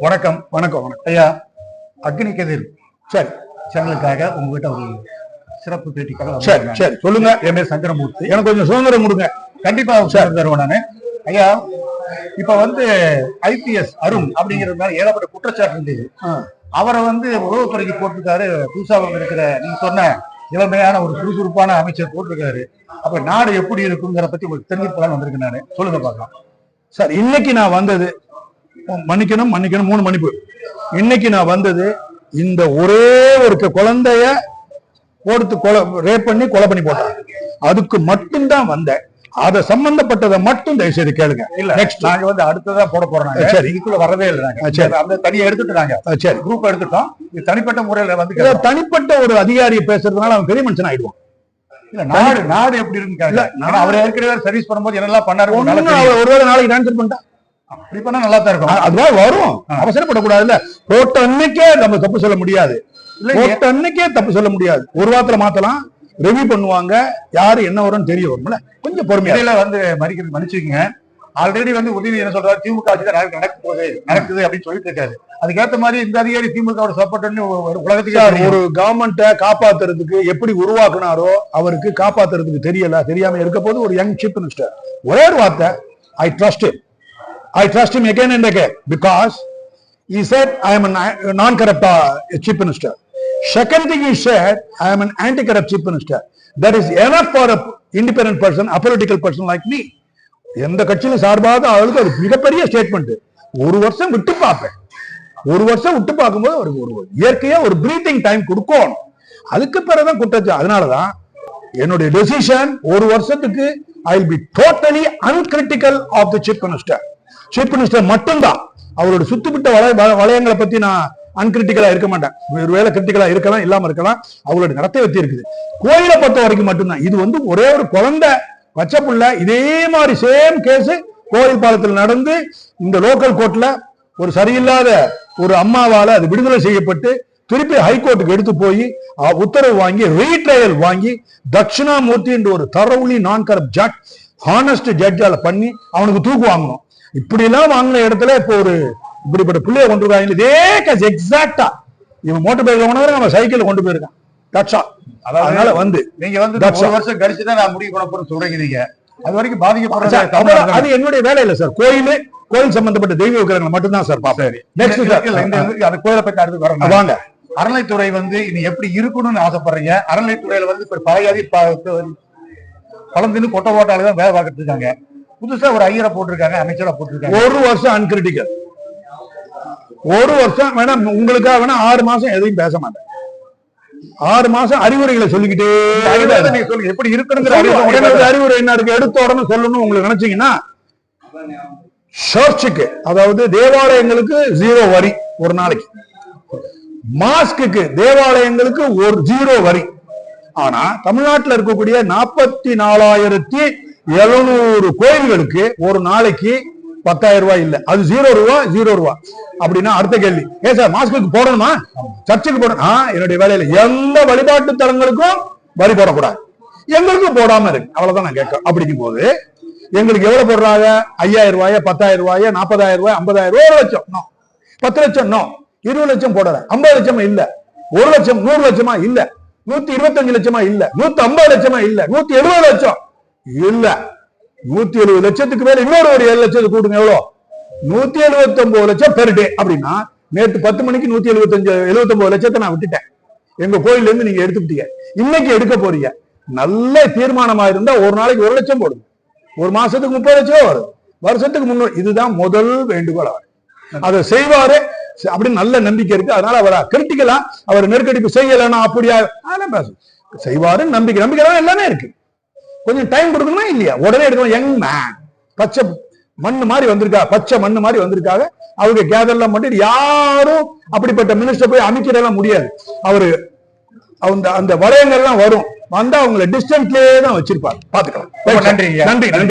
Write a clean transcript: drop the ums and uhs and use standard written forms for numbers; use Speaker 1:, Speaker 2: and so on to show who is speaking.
Speaker 1: வணக்கம் வணக்கம் வணக்கம் ஐயா. அக்னி கதிர் சரி சேனலுக்காக உங்ககிட்ட ஒரு சிறப்பு பேட்டிக்காக சரி சரி சொல்லுங்க. என் பேர் சங்கரமூர்த்தி. எனக்கு கொஞ்சம் சுதந்திரம் கொடுங்க. கண்டிப்பா சார் தருவேன் நானு. ஐயா, இப்ப ஐபிஎஸ் அருண் அப்படிங்கிறது மாதிரி ஏகப்பட்ட குற்றச்சாட்டு இருந்தது. அவரை உளவுத்துறைக்கு போட்டிருக்காரு. புதுசா இருக்கிற நீங்க சொன்ன இளமையான ஒரு சுறுசுறுப்பான அமைச்சர் போட்டிருக்காரு. அப்ப நாடு எப்படி இருக்குங்கிற பத்தி உங்களுக்கு தெரிஞ்சுக்கலாம் வந்திருக்கு. நானு சொல்லுங்க பார்க்கலாம்.
Speaker 2: சார், இன்னைக்கு நான் வந்தது மன்னிக்கணும் 3 மணிப்பு. இன்னைக்கு நான் வந்தது இந்த ஒரே ஒரு குழந்தைய ரேப் பண்ணி கொலை பண்ணி போட்டாங்க, அதுக்கு மட்டும்தான் வந்தேன். அதை சம்பந்தப்பட்டதை மட்டும் தயவு செய்து கேளுங்க.
Speaker 1: இல்ல நெக்ஸ்ட் நாங்க அடுத்ததான் போட போறோம். சரி, இதுக்குள்ள வரவே இல்லை. சரி, அந்த தனியை எடுத்துட்டாங்க. சரி, குரூப் எடுத்துட்டோம். இது தனிப்பட்ட முறையில
Speaker 2: தனிப்பட்ட ஒரு அதிகாரியை பேசுறதுனால அவன் பெரிய மனுஷன் ஆயிடுவான்.
Speaker 1: நாடு எப்படி இருக்கு? அவர் ஏற்கனவே சர்வீஸ் பண்ணும்போது என்னெல்லாம் பண்ணாரு?
Speaker 2: ஒருவேளை நாளைக்கு ட்ரான்ஸ்ஃபர் பண்ணிட்டா
Speaker 1: அப்படி பண்ணா நல்லா தான் இருக்கும்.
Speaker 2: அதுதான் வரும். அவசரப்படக்கூடாதுல்ல. போட்ட அன்னைக்கே நம்ம தப்பு சொல்ல முடியாது. போட்ட அன்னைக்கே தப்பு சொல்ல முடியாது. ஒரு வாரத்துல மாத்தலாம், ரெவியூ பண்ணுவாங்க. யாரு என்ன வரும்னு தெரிய வரும்ல. கொஞ்சம் பொறுமையில
Speaker 1: மன்னிச்சுக்கங்க. ஆல்ரெடி உதவி என்ன சொல்றாரு, திமுக ஆட்சி தான் நடக்குது அப்படின்னு சொல்லிட்டு இருக்காரு. அதுக்கேற்ற மாதிரி இந்த அதிகாரி திமுக சப்போர்ட் உலகத்துக்கு
Speaker 2: ஒரு கவர்மெண்ட்டை காப்பாத்துறதுக்கு எப்படி உருவாக்குனாரோ அவருக்கு காப்பாத்துறதுக்கு தெரியாம இருக்க போது ஒரு யங் சீஃப் மினிஸ்டர் ஒரே ஒரு வார்த்தை, I trust him again and again because he said I am a non-corrupt chief minister. Second thing he said, I am an anti-corrupt chief minister. That is enough for an independent person, a political person like me. எந்த கட்சியிலும் சார்பாக அவருக்கு ஒரு மிகப்பெரிய statement. ஒரு வருஷம் விட்டு பார்ப்பேன். ஒரு வருஷம் விட்டு பார்க்கும்போது அவருக்கு ஒரு இயற்கையா ஒரு பிரீத்திங் டைம் கொடுக்கணும். அதுக்கு பிறகுதான் குற்றச்சாட்டு. அதனாலதான் என்னுடைய டெசிஷன், ஒரு வருஷத்துக்கு I will be totally uncritical of the chief minister. Chief minister மட்டும்தான். அவரோட சுத்துப்பிட்ட வளையங்களை பத்தி நான் அன்கிரிட்டிக்கலா இருக்க மாட்டேன். ஒருவேளை கிரிட்டிக்கலா இருக்கலாம், இல்லாம இருக்கலாம். அவங்களோட நடத்தை வச்சு இருக்குது. கோயிலை பொறுத்த வரைக்கும் மட்டும்தான். இது ஒரே ஒரு குழந்தை வச்ச புள்ள. இதே மாதிரி சேம் கேஸ் கோயில் பாலத்தில் நடந்து இந்த லோக்கல் கோர்ட்ல ஒரு சரியில்லாத ஒரு அம்மாவால அது விடுதலை செய்யப்பட்டு திருப்பி ஹைகோர்ட்டுக்கு எடுத்து போய் உத்தரவு வாங்கி ரீட்ரையல் வாங்கி தட்சிணாமூர்த்தி என்ற ஒரு தரவுலி நான் கரப்ட் ஜட்ஜ், ஹானஸ்ட் ஜட்ஜால பண்ணி அவனுக்கு தூக்கு வாங்கணும். இப்படி எல்லாம் வாங்கின இடத்துல இப்போ ஒரு இப்படிப்பட்ட பிள்ளைய கொண்டு இருக்காங்க. இதே கேஸ் எக்ஸாக்டா இவன் மோட்டர் பைக்ல கொண்டு நம்ம சைக்கிள் கொண்டு போயிருக்கான். அதனால
Speaker 1: நீங்க ஒரு வருஷம் கழிச்சுதான் நான் முடிவு பண்ண போறேன்னு சொல்றீங்க. அது வரைக்கும் பாதிக்கப்படுறது
Speaker 2: அது என்னுடைய வேலை இல்ல சார். கோயில் சம்பந்தப்பட்ட தெய்வ விக்கிரங்களை மட்டும்தான் சார் பாப்பேன்.
Speaker 1: அந்த கோயிலை பத்தி அடுத்து வரணும். வாங்க. அறநிலைத்துறை இனி எப்படி இருக்கணும்னு ஆசைப்படுறீங்க? அறநிலைத்துறையில இப்ப பழையாதி பழந்துன்னு கொட்டை ஓட்டாளதான் வேலை பார்த்துட்டு இருக்காங்க. புதுசா ஒரு ஐயரை போட்டிருக்காங்க, அமைச்சரா போட்டிருக்காங்க.
Speaker 2: ஒரு வருஷம் அன்கிரிட்டிக்கல். ஒரு வருஷம் வேணா உங்களுக்காக வேணா 6 மாசம் எதையும் பேச மாட்டேன். 6 மாசம் அறிவுரைகளை சொல்லிக்கிட்டே
Speaker 1: சொல்லுங்க எப்படி இருக்கணுங்கிற
Speaker 2: அறிவுரை என்ன இருக்கு எடுத்த உடனே சொல்லணும் உங்களுக்கு நினைச்சீங்கன்னா, சர்ச்சுக்கு அதாவது தேவாலயங்களுக்கு 0 வரி ஒரு நாளைக்கு, மாஸ்க்கு தேவாலயங்களுக்கு ஒரு 0 வரி. ஆனா தமிழ்நாட்டில் இருக்கக்கூடிய 44,700 கோயில்களுக்கு ஒரு நாளைக்கு 10,000 ரூபாய் இல்ல. அது 0 ரூபா. அப்படின்னா அடுத்த கேள்வி, சார் மாஸ்க்கு போடணுமா? சர்ச்சுக்கு போடணும். என்னுடைய வேலையில எந்த வழிபாட்டு தலங்களுக்கும் வரி போடக்கூடாது, எங்களுக்கும் போடாம இருக்கு. அவ்வளவுதான் நான் கேட்க. அப்படிங்கும் போது எங்களுக்கு எவ்வளவு போடுறாங்க? 5,000 ரூபாய், 10,000 ரூபாய், 40,000 ரூபாய், 50,000 ரூபாய், 1 லட்சம், 10 லட்சம், 20 லட்சம் போடுற, 50 லட்சமா இல்ல, 1 லட்சம், 100 லட்சமா இல்ல, 125 லட்சமா இல்ல, 150 லட்சமா இல்ல, 170 லட்சம் இல்ல, 170 லட்சத்துக்கு மேல இன்னொரு ஒரு 7 லட்சத்துக்கு கூடுங்க. எவ்வளவு? 179 லட்சம் பெர் டே. அப்படின்னா நேற்று 10 மணிக்கு 179 லட்சத்தை நான் விட்டுட்டேன். எங்க கோயில்ல இருந்து நீங்க எடுத்துக்கிட்டீங்க. இன்னைக்கு எடுக்க போறீங்க. நல்ல தீர்மானமா இருந்தா ஒரு நாளைக்கு 1 லட்சம் போடுங்க. ஒரு மாசத்துக்கு 30 லட்சம் வரும், வருஷத்துக்கு 300. இதுதான் முதல் வேண்டுகோள். அதை செய்வாரு அப்படின்னு நல்ல நம்பிக்கை இருக்கு. அதனால அவரை கிரிட்டிக்கலா அவர் நெருக்கடிப்பு செய்யலன்னா அப்படியா செய்வாரு நம்பிக்கை எல்லாமே இருக்கு. கொஞ்சம் டைம் கொடுக்கணுமா இல்லையா? உடனே எடுக்கணும். யங் மேன் பச்சை மண்ணு மாதிரி வந்திருக்காங்க. அவங்க கேதர்லாம் பண்ணிட்டு யாரும் அப்படிப்பட்ட மினிஸ்டர் போய் அமைக்கிறதெல்லாம் முடியாது. அவரு அந்த வளையங்கள்லாம் வரும், வந்தா அவங்களை டிஸ்டன்ஸ்லயே தான் வச்சிருப்பாரு. பாத்துக்கலாம். நன்றி.